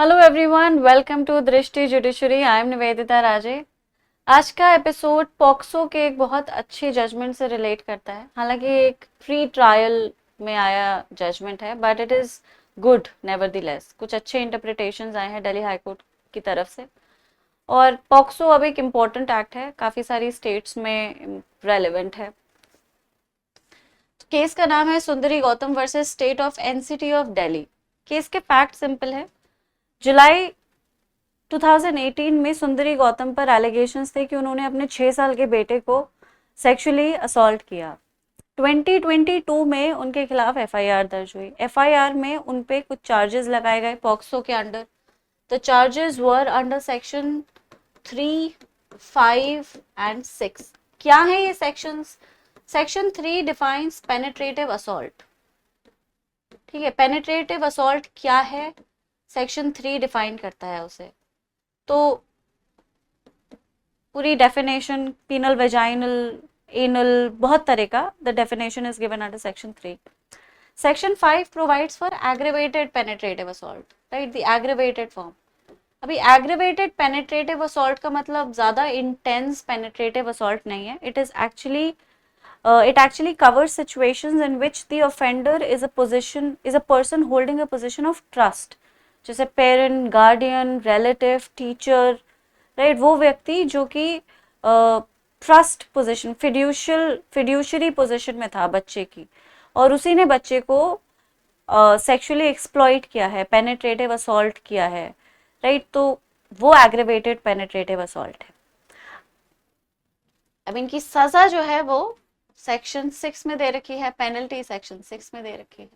Hello everyone, welcome to दृष्टि judiciary. I am Nivedita राजे। आज का एपिसोड पॉक्सो के एक बहुत अच्छे जजमेंट से रिलेट करता है। हालांकि एक फ्री ट्रायल में आया जजमेंट है, बट इट इज़ गुड नेवरदीलेस। कुछ अच्छे इंटरप्रिटेशंस आए हैं दिल्ली हाई कोर्ट की तरफ से। और पॉक्सो अब एक इम्पॉर्टेंट एक्ट है, काफ़ी सारी स्टेट्स में रेलिवेंट है। केस का नाम है सुंदरी Gautam versus state of NCT of Delhi. Case के फैक्ट सिंपल है। जुलाई 2018 में सुंदरी गौतम पर एलिगेशंस थे कि उन्होंने अपने 6 साल के बेटे को सेक्सुअली असॉल्ट किया। 2022 में उनके खिलाफ एफआईआर दर्ज हुई। एफआईआर में उन पे कुछ चार्जेस लगाए गए पॉक्सो के under. The charges were under section 3, 5 and 6। क्या है ये sections? Section 3 defines penetrative assault. ठीक है, पेनिट्रेटिव असॉल्ट क्या है? सेक्शन 3 डिफाइन करता है उसे। तो पूरी डेफिनेशन, पीनल, वेजाइनल, एनल, बहुत तरह का the definition is given under section 3। Section 5 provides for aggravated penetrative assault, right, the aggravated form. अभी एग्रीवेटेड पेनिट्रेटिव असॉल्ट का मतलब ज्यादा इंटेंस पेनिट्रेटिव असॉल्ट नहीं है। It actually covers situations in which the offender is a person holding a position of trust, जैसे parent, guardian, relative, teacher, right. वो व्यक्ति जो कि ट्रस्ट पोजीशन, फिड्यूशरी पोजीशन में था बच्चे की, और उसी ने बच्चे को सेक्सुअली एक्सप्लॉइट किया है, पेनिट्रेटिव असॉल्ट किया है, राइट। तो वो एग्रेवेटेड पेनिट्रेटिव असॉल्ट है। अब इनकी सजा जो है वो सेक्शन 6 में दे रखी है, पेनल्टी सेक्शन 6 में दे रखी है।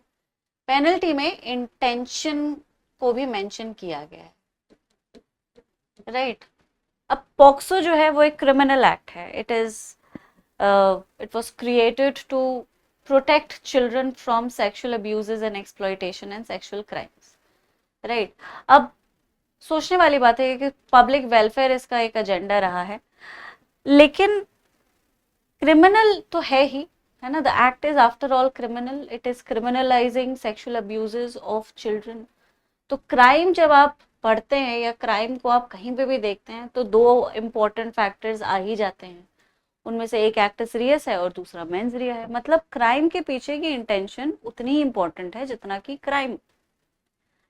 पेनल्टी में इंटेंशन को भी मेंशन किया गया है, राइट। अब पॉक्सो जो है वो एक क्रिमिनल एक्ट है। It was created to protect children from sexual abuses and exploitation and sexual crimes, right. अब सोचने वाली बात है कि पब्लिक वेलफेयर इसका एक एजेंडा रहा है, लेकिन क्रिमिनल तो है ही, है ना। The act is after all criminal, it is criminalising sexual abuses of children. तो क्राइम जब आप पढ़ते हैं या क्राइम को आप कहीं पे भी देखते हैं तो दो इम्पोर्टेंट फैक्टर्स आ ही जाते हैं। उनमें से एक एक्टस रियस है और दूसरा मेंस रिया है। मतलब क्राइम के पीछे की इंटेंशन उतनी ही इंपॉर्टेंट है जितना कि crime.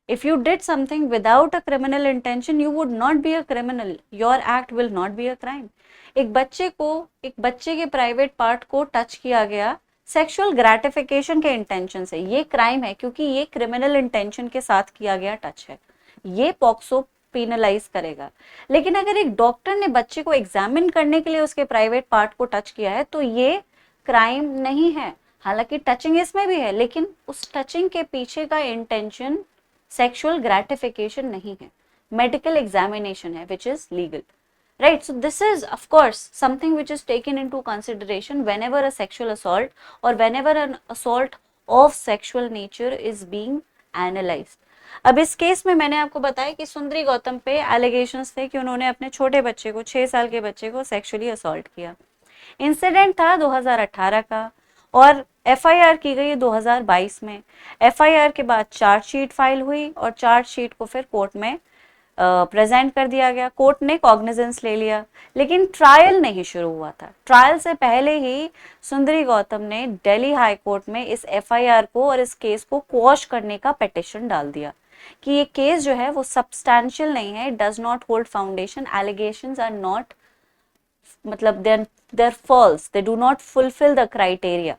If you did something without a criminal intention, you would not be a criminal, your act will not be a crime. एक बच्चे के प्राइवेट पार्ट को टच किया गया सेक्सुअल ग्रेटिफिकेशन के इंटेंशन से, ये क्राइम है, क्योंकि ये क्रिमिनल इंटेंशन के साथ किया गया टच है। ये पॉक्सो पेनलाइज करेगा। लेकिन अगर एक डॉक्टर ने बच्चे को एग्जामिन करने के लिए उसके प्राइवेट पार्ट को टच किया है तो ये क्राइम नहीं है। हालांकि टचिंग इसमें भी है, लेकिन उस टचिंग के पीछे का इंटेंशन सेक्सुअल ग्रेटिफिकेशन नहीं है, मेडिकल एग्जामिनेशन है, which is legal, right? So this is of course something which is taken into consideration whenever a sexual assault or whenever an assault of sexual nature is being analyzed. अब इस case में मैंने आपको बताया कि सुंदरी गौतम पे allegations थे कि उन्होंने अपने छोटे बच्चे को, 6 साल के बच्चे को सेक्सुअली असॉल्ट किया। इंसिडेंट था 2018 का और एफआईआर की गई 2022 में। एफआईआर के बाद चार्जशीट फाइल हुई और चार्जशीट को फिर कोर्ट में प्रेजेंट कर दिया गया। कोर्ट ने कॉग्निजेंस ले लिया, लेकिन ट्रायल नहीं शुरू हुआ था। ट्रायल से पहले ही सुंदरी गौतम ने दिल्ली हाई कोर्ट में इस एफआईआर को और इस केस को क्वॉश करने का पिटिशन डाल दिया कि ये केस जो है वो सब्सटैंशियल नहीं है, it does not hold foundation, allegations are not, मतलब they are false, they do not fulfil the criteria,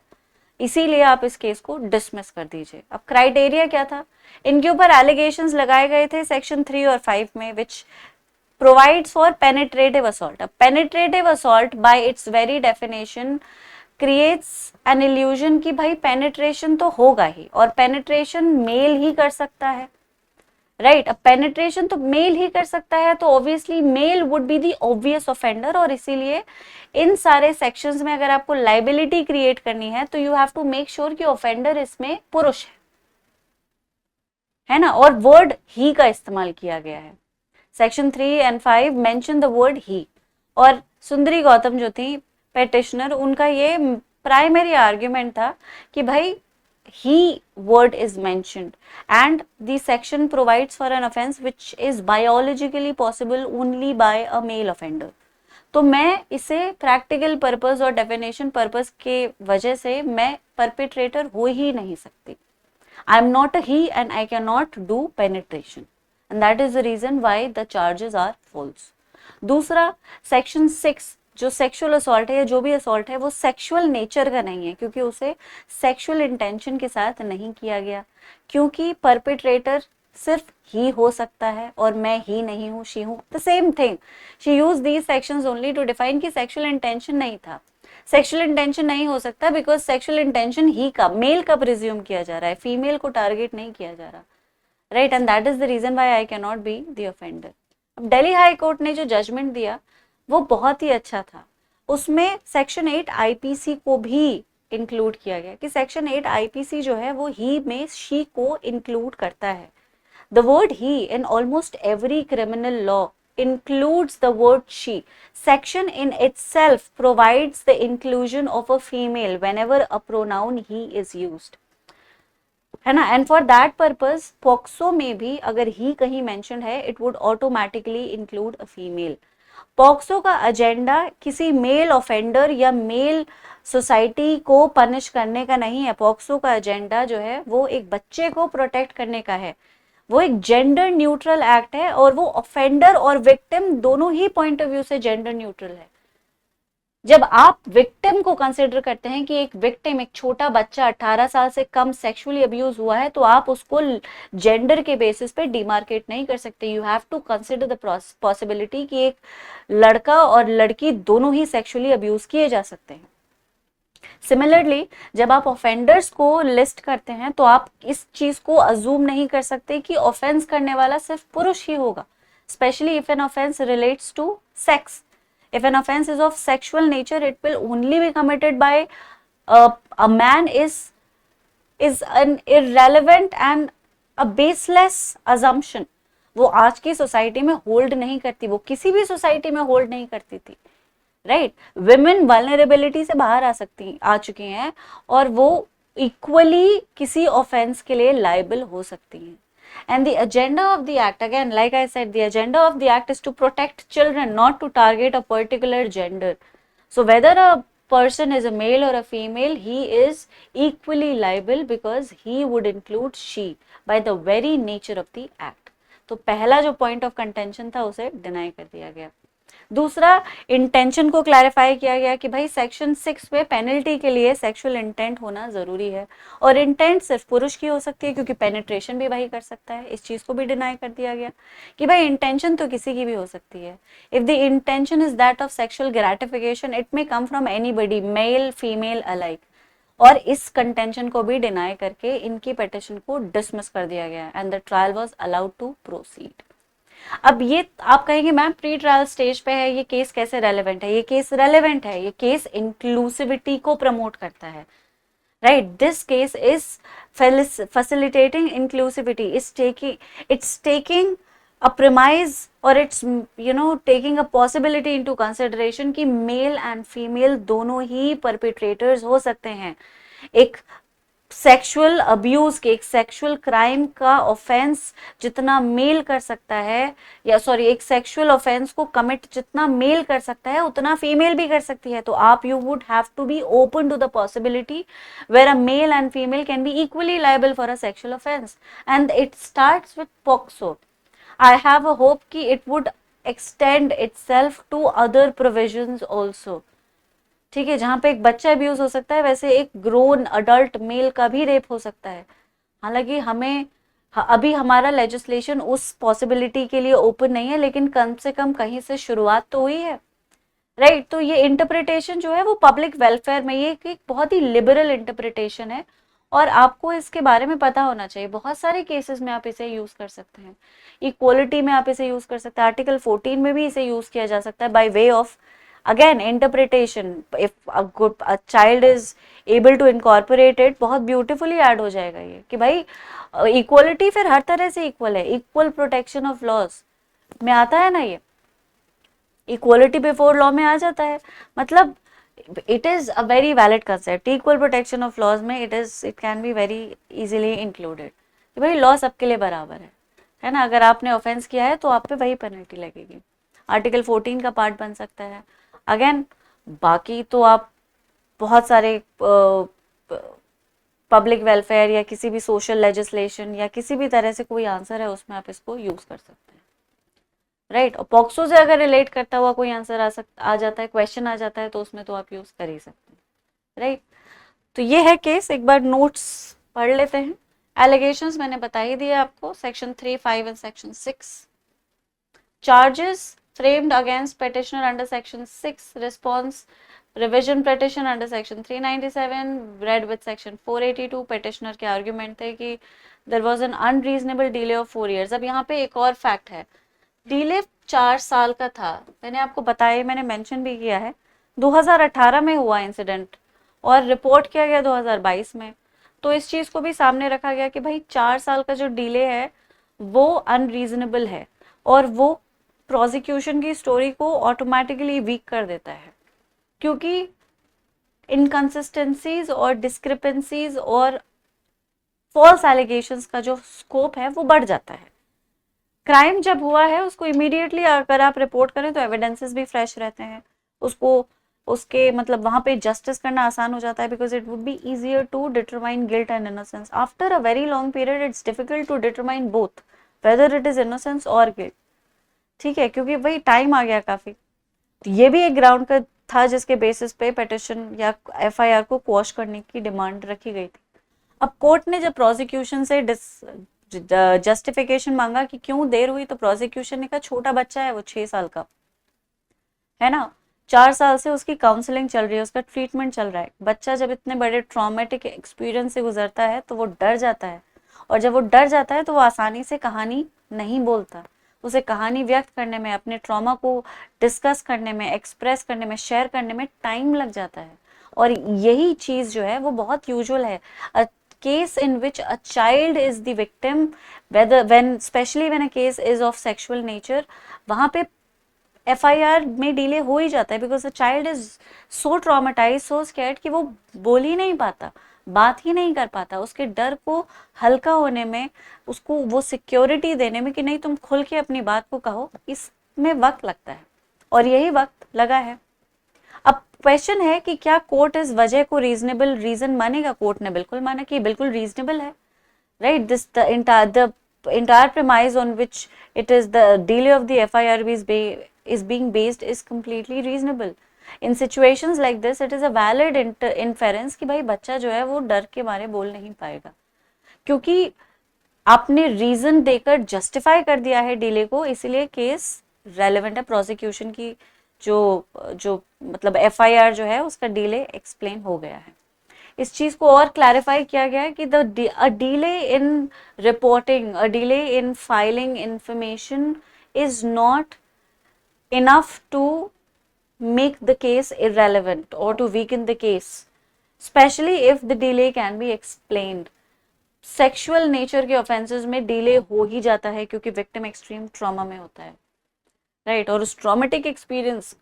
इसीलिए आप इस केस को डिसमिस कर दीजिए। अब क्राइटेरिया क्या था? इनके ऊपर एलिगेशंस लगाए गए थे सेक्शन 3 और 5 में, which provides for penetrative assault. अब penetrative assault by its very definition creates an illusion कि भाई पेनिट्रेशन तो होगा ही, और पेनिट्रेशन मेल ही कर सकता है, राइट। अब पेनिट्रेशन तो मेल ही कर सकता है, तो obviously male would be the obvious offender, और इसीलिए इन सारे सेक्शंस में अगर आपको लाइबिलिटी क्रिएट करनी है तो you have to make sure कि ऑफेंडर इसमें पुरुष है ना। और वर्ड ही का इस्तेमाल किया गया है। Section 3 and 5 mention the word ही। और सुंदरी गौतम जो थी पेटिशनर, उनका ये प्राइमरी आर्ग्यूमेंट था कि भाई he word is mentioned, and the section provides for an offense which is biologically possible only by a male offender. तो मैं इसे प्रैक्टिकल पर्पस और डेफिनेशन पर्पस के वजह से मैं परपेट्रेटर हो ही नहीं सकती. I am not a he and I cannot do penetration, and that is the reason why the charges are false. दूसरा, सेक्शन 6 जो सेक्सुअल असॉल्ट है या जो भी असॉल्ट है वो सेक्सुअल नेचर का नहीं है, क्योंकि उसे सेक्सुअल इंटेंशन के साथ नहीं किया गया, क्योंकि परपेट्रेटर सिर्फ ही हो सकता है और मैं ही नहीं हूँ, शी हूँ. The same thing, she use these sections only to define कि सेक्सुअल इंटेंशन नहीं था. सेक्सुअल इंटेंशन नहीं हो सकता बिकॉज सेक्सुअल इंटेंशन ही का, मेल का प्रिज्यूम किया जा रहा है, फीमेल को टारगेट नहीं किया जा रहा, right. And that is the reason why I can not be the offender. अब दिल्ली हाई कोर्ट ने जो जजमेंट दिया वो बहुत ही अच्छा था. उसमें सेक्शन 8 आईपीसी को भी इंक्लूड किया गया कि सेक्शन 8 आईपीसी जो है वो ही में शी को इंक्लूड करता है. The word he in almost every criminal law includes the word she. Section in itself provides the inclusion of a female whenever a pronoun he is used. है ना. And for that purpose POCSO में भी अगर ही कहीं mention है it would automatically include a female. POCSO का agenda किसी mail offender या मेल सोसाइटी को पनिश करने का नहीं है. पॉक्सो का एजेंडा जो है वो एक बच्चे को प्रोटेक्ट करने का है. वो एक जेंडर न्यूट्रल एक्ट है और वो ऑफेंडर और विक्टिम दोनों ही पॉइंट ऑफ व्यू से जेंडर न्यूट्रल है. जब आप विक्टिम को कंसिडर करते हैं कि एक विक्टिम, एक छोटा बच्चा 18 साल से कम सेक्सुअली अब्यूज हुआ है, तो आप उसको जेंडर के बेसिस पे डिमार्केट नहीं कर सकते. You have to consider the possibility कि एक लड़का और लड़की दोनों ही सेक्सुअली अब्यूज किए जा सकते हैं. सिमिलरली जब आप ऑफेंडर्स को लिस्ट करते हैं तो आप इस चीज को अजूम नहीं कर सकते कि ऑफेंस करने वाला सिर्फ पुरुष ही होगा, specially if an offense relates to sex. If an offense is of sexual nature, it will only be committed by a man is an irrelevant and a baseless assumption. वो आज की सोसाइटी में होल्ड नहीं करती, वो किसी भी society में होल्ड नहीं करती थी, राइट. विमेन वल्नरेबिलिटी से बाहर आ चुकी हैं और वो इक्वली किसी ऑफेंस के लिए लायबल हो सकती हैं. And the agenda of the act, again, like I said, the agenda of the act is to protect children, not to target a particular gender. So whether a person is a male or a female, he is equally liable because he would include she by the very nature of the act. तो पहला जो point of contention था उसे deny कर दिया गया. दूसरा, intention को क्लैरिफाई किया गया कि भाई सेक्शन 6 में पेनल्टी के लिए सेक्सुअल इंटेंट होना जरूरी है और इंटेंट सिर्फ पुरुष की हो सकती है क्योंकि पेनिट्रेशन भी वही कर सकता है. इस चीज को भी डिनाई कर दिया गया कि भाई इंटेंशन तो किसी की भी हो सकती है. If the intention is that of sexual gratification it may come from anybody, male female alike. और इस कंटेंशन को भी डिनाई करके इनकी पिटीशन को डिसमिस कर दिया गया and the trial was allowed to proceed. अब ये आप कहेंगे मैम प्री ट्रायल स्टेज पे है, ये केस कैसे रेलेवेंट है? ये केस रेलेवेंट है, ये केस इंक्लूसिविटी को प्रमोट करता है, right. This case is facilitating inclusivity, it's taking a premise or it's taking a possibility into consideration कि मेल एंड फीमेल दोनों ही परपेट्रेटर्स हो सकते हैं. एक सेक्सुअल अब्यूज के, एक सेक्सुअल क्राइम का ऑफेंस जितना मेल कर सकता है, या सॉरी एक सेक्सुअल ऑफेंस को कमिट जितना मेल कर सकता है उतना फीमेल भी कर सकती है. तो आप you would have to be open to the possibility where a male and female can be equally liable for a sexual offence and it starts with POCSO. I have a hope कि it would extend itself to other provisions also. ठीक है, जहां पे एक बच्चा abuse हो सकता है वैसे एक ग्रोन अडल्ट मेल का भी रेप हो सकता है. हालांकि हमें अभी हमारा लेजिस्लेशन उस पॉसिबिलिटी के लिए ओपन नहीं है, लेकिन कम से कम कहीं से शुरुआत तो हुई है, राइट. तो ये इंटरप्रिटेशन जो है वो पब्लिक वेलफेयर में ये एक बहुत ही लिबरल इंटरप्रिटेशन है और आपको इसके बारे में पता होना चाहिए. बहुत सारे केसेस में आप इसे यूज कर सकते हैं. इक्वलिटी में आप इसे यूज कर सकते हैं, आर्टिकल 14 में भी इसे यूज किया जा सकता है by way of again interpretation. if a child is able to incorporate it, बहुत ब्यूटिफुली ऐड हो जाएगा ये कि भाई इक्वलिटी फिर हर तरह से इक्वल है. इक्वल प्रोटेक्शन ऑफ लॉज में आता है ना, ये इक्वलिटी बिफोर लॉ में आ जाता है. मतलब it is a very valid concept, equal protection of laws में it can be very easily included कि भाई लॉ सबके लिए बराबर है ना। अगर आपने ऑफेंस किया है तो आप पे वही पेनल्टी लगेगी, आर्टिकल 14 का पार्ट बन सकता है। अगेन बाकी तो आप बहुत सारे पब्लिक वेलफेयर या किसी भी सोशल लेजिस्लेशन या किसी भी तरह से कोई आंसर है उसमें आप इसको यूज कर सकते हैं, राइट। और पॉक्सो से अगर रिलेट करता हुआ कोई आंसर आ जाता है, क्वेश्चन आ जाता है, तो उसमें तो आप यूज कर ही सकते हैं, राइट। तो ये है केस, एक बार नोट्स पढ़ लेते हैं। एलिगेशंस मैंने बता ही दिया आपको, section 3, 5 and section 6। Charges framed against petitioner under section 6, response revision petition under section 397 read with section 482। petitioner के argument थे कि there was an unreasonable delay of 4 years। अब यहाँ पे एक और फैक्ट है, डिले 4 साल का था, मैंने आपको बताया, मैंने मेंशन भी किया है, 2018 में हुआ इंसिडेंट और रिपोर्ट किया गया 2022 में। तो इस चीज को भी सामने रखा गया कि भाई 4 साल का जो डिले है वो अनरीजनेबल है और वो प्रोसिक्यूशन की स्टोरी को ऑटोमेटिकली वीक कर देता है, क्योंकि इनकंसिस्टेंसीज और डिस्क्रिपेंसीज और फॉल्स एलिगेशंस का जो स्कोप है वो बढ़ जाता है। क्राइम जब हुआ है उसको इमीडिएटली अगर आप रिपोर्ट करें तो एविडेंसेस भी फ्रेश रहते हैं, उसको उसके मतलब वहां पे जस्टिस करना आसान हो जाता है, because it would be easier to determine guilt and innocence. After a very long period it's difficult to determine both whether it is innocence और गिल्ट, ठीक है, क्योंकि वही टाइम आ गया काफी। तो ये भी एक ग्राउंड का था जिसके बेसिस पे पिटिशन या एफआईआर को क्वॉश करने की डिमांड रखी गई थी। अब कोर्ट ने जब प्रोसिक्यूशन से जस्टिफिकेशन मांगा कि क्यों देर हुई, तो प्रोसिक्यूशन ने कहा छोटा बच्चा है वो 6 साल का, है ना, 4 साल से उसकी काउंसलिंग चल रही है, उसका ट्रीटमेंट चल रहा है। बच्चा जब इतने बड़े ट्रॉमेटिक एक्सपीरियंस से गुजरता है तो वो डर जाता है, और जब वो डर जाता है तो वो आसानी से कहानी नहीं बोलता, उसे कहानी व्यक्त करने में, अपने ट्रॉमा को डिस्कस करने में, एक्सप्रेस करने में, शेयर करने में टाइम लग जाता है। और यही चीज जो है वो बहुत यूजुअल है। A case in which a child is the victim, whether when especially when a case is of sexual nature, वहां पे एफआईआर में डिले हो ही जाता है, because the child is so traumatise, so scared कि वो बोल ही नहीं पाता, बात ही नहीं कर पाता। उसके डर को हल्का होने में, उसको वो सिक्योरिटी देने में कि नहीं तुम खुल के अपनी बात को कहो, इसमें वक्त लगता है, और यही वक्त लगा है। अब क्वेश्चन है कि क्या कोर्ट इस वजह को रीजनेबल रीजन मानेगा? कोर्ट ने बिल्कुल माना कि बिल्कुल रीजनेबल है, right? This the entire premise on which it is the delay of the FIR is being based is completely reasonable. In situations like this, it is a valid inference कि भाई बच्चा जो है वो डर के मारे बोल नहीं पाएगा, क्योंकि आपने रीजन देकर जस्टिफाई कर दिया है डिले को, इसीलिए केस रेलेवेंट है। प्रोसिक्यूशन की जो जो मतलब एफआईआर जो है उसका डिले एक्सप्लेन हो गया है। इस चीज को और क्लैरिफाई किया गया है कि a delay in reporting, a delay in filing information is not enough to make the case irrelevant or to weaken the case, especially if the delay can be explained। Sexual nature के offences में delay हो ही जाता है क्योंकि victim extreme trauma में होता है, right. और उस ट्रॉमेटिक एक्सपीरियंस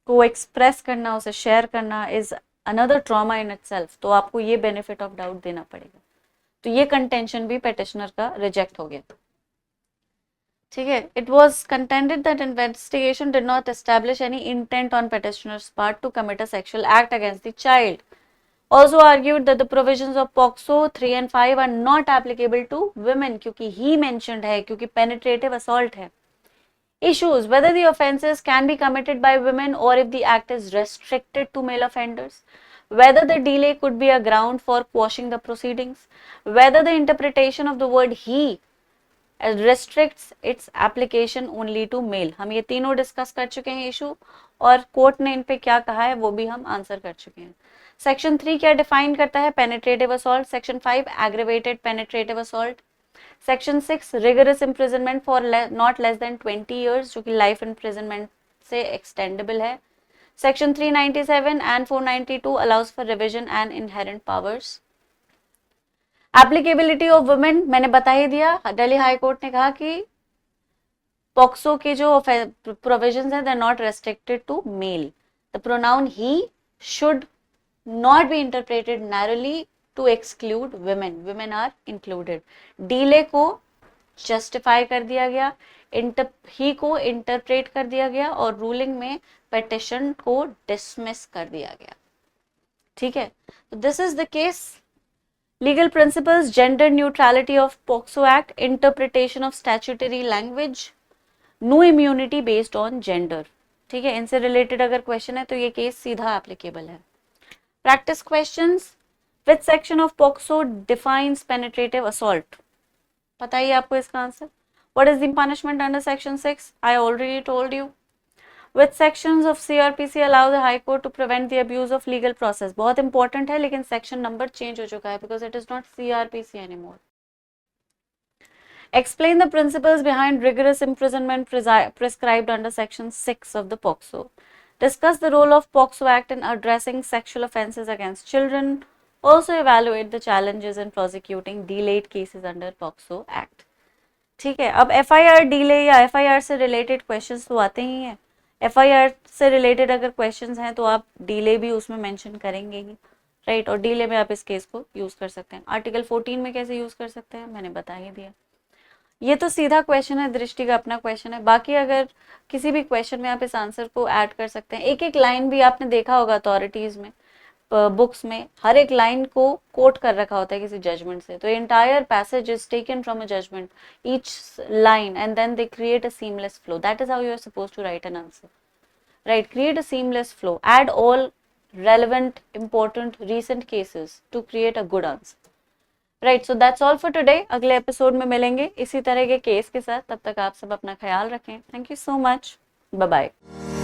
को एक्सप्रेस करना, उसे शेयर करना is another trauma in itself, तो आपको ये बेनिफिट ऑफ डाउट देना पड़ेगा। तो ये कंटेंशन भी पेटिशनर का रिजेक्ट हो गया, ठीक है। It was contended that investigation did not establish any intent on petitioners part two commit a sexual act against the child. Also argued that the provisions of POCSO 3 and 5 are not applicable to women, क्योंकि ही mentioned है, क्योंकि penetrative assault है। Issues whether the offences can be committed by women or if the act is restricted to male offenders, whether the delay could be a ground for quashing the proceedings, whether the interpretation of the word he restricts its application only to male। हम ये तीनों discuss कर चुके हैं issue, और court ने इन पे क्या कहा है वो भी हम आंसर कर चुके हैं। सेक्शन 3 क्या डिफाइन करता है? Penetrative assault. Section 5 aggravated penetrative assault. Section 6 rigorous imprisonment for not less than 20 years, जो कि लाइफ इम्प्रिजनमेंट से एक्सटेंडेबल है। Section 397 and 492 allows for revision and inherent powers. Applicability of women मैंने बता ही दिया, दिल्ली हाई कोर्ट ने कहा कि पॉक्सो के जो प्रोविजंस हैं they are not restricted to male, The pronoun he should not be interpreted narrowly to exclude women. Women are included. delay को justify कर दिया गया, he को interpret कर दिया गया और ruling में petition को dismiss कर दिया गया. ठीक है, तो this is the case. Legal principles, gender neutrality of POCSO Act, interpretation of statutory language, no immunity based on gender. ठीक है, इनसे रिलेटेड अगर क्वेश्चन है तो ये केस सीधा एप्लीकेबल है. Practice questions. Which section of POCSO defines penetrative assault? बताइए आपको इसका answer. What is the punishment under section 6? I already told you. Which sections of CRPC allow the High Court to prevent the abuse of legal process? बहुत important है लेकिन section number change हो चुका है because it is not CRPC anymore. Explain the principles behind rigorous imprisonment prescribed under section 6 of the POCSO. Discuss the role of POCSO Act in addressing sexual offences against children. Also evaluate the challenges in prosecuting delayed cases under POCSO Act. ठीक है, अब FIR delay या FIR से related questions तो आते ही हैं. FIR से related अगर क्वेश्चंस हैं तो आप डिले भी उसमें मेंशन करेंगे ही, राइट. और डिले में आप इस केस को यूज कर सकते हैं. आर्टिकल 14 में कैसे यूज कर सकते हैं मैंने बता ही दिया. ये तो सीधा क्वेश्चन है, दृष्टि का अपना क्वेश्चन है. बाकी अगर किसी भी क्वेश्चन में आप इस आंसर को ऐड कर सकते हैं. एक एक लाइन भी आपने देखा होगा अथॉरिटीज में, बुक्स में हर एक लाइन को कोट कर रखा होता है किसी जजमेंट से. तो entire passage is taken from a judgment, each line, and then they create a seamless flow. That is how you are supposed to write an answer, right. Create a seamless flow, add all relevant, important, recent cases to create a good answer. Right, so that's all for today. अगले episode में मिलेंगे इसी तरह के case के साथ. तब तक आप सब अपना ख्याल रखें. Thank you so much. Bye bye.